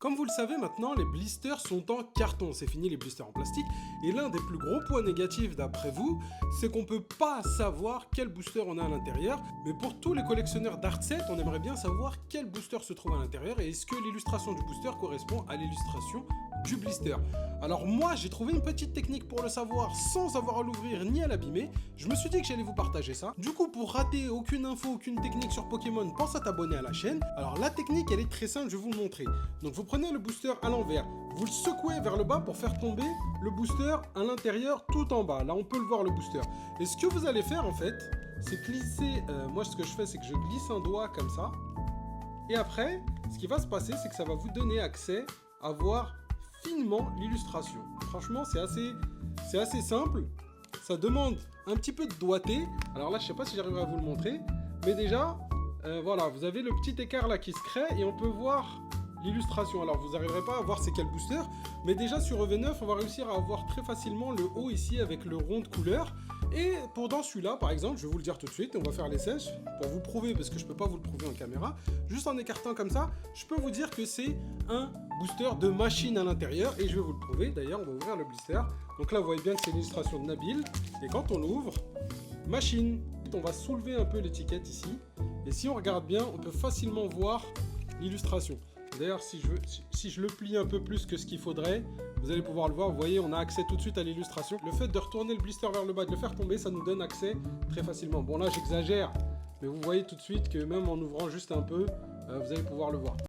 Comme vous le savez maintenant, les blisters sont en carton, c'est fini les blisters en plastique. Et l'un des plus gros points négatifs d'après vous, c'est qu'on peut pas savoir quel booster on a à l'intérieur. Mais pour tous les collectionneurs d'art set, on aimerait bien savoir quel booster se trouve à l'intérieur et est-ce que l'illustration du booster correspond à l'illustration du blister. Alors moi, j'ai trouvé une petite technique pour le savoir sans avoir à l'ouvrir ni à l'abîmer. Je me suis dit que j'allais vous partager ça. Du coup, pour rater aucune info, aucune technique sur Pokémon, pense à t'abonner à la chaîne. Alors la technique, elle est très simple, je vais vous le montrer. Donc vous prenez le booster à l'envers, vous le secouez vers le bas pour faire tomber le booster à l'intérieur tout en bas. Là, on peut le voir le booster. Et ce que vous allez faire en fait, c'est glisser... moi, ce que je fais, c'est que je glisse un doigt comme ça. Et après, ce qui va se passer, c'est que ça va vous donner accès à voir finement l'illustration. Franchement, c'est assez simple. Ça demande un petit peu de doigté. Alors là, je sais pas si j'arriverai à vous le montrer. Mais déjà, voilà, vous avez le petit écart là qui se crée et on peut voir l'illustration. Alors, vous n'arriverez pas à voir c'est quel booster. Mais déjà, sur EV9, on va réussir à avoir très facilement le haut ici avec le rond de couleur. Et pour dans celui-là, par exemple, je vais vous le dire tout de suite, on va faire l'essai pour vous prouver, parce que je peux pas vous le prouver en caméra. Juste en écartant comme ça, je peux vous dire que c'est un booster de machine à l'intérieur et je vais vous le prouver. D'ailleurs, on va ouvrir le blister. Donc là, vous voyez bien que c'est l'illustration de Nabil. Et quand on l'ouvre, machine. On va soulever un peu l'étiquette ici. Et si on regarde bien, on peut facilement voir l'illustration. D'ailleurs, si je le plie un peu plus que ce qu'il faudrait, vous allez pouvoir le voir. Vous voyez, on a accès tout de suite à l'illustration. Le fait de retourner le blister vers le bas, de le faire tomber, ça nous donne accès très facilement. Bon, là, j'exagère, mais vous voyez tout de suite que même en ouvrant juste un peu, vous allez pouvoir le voir.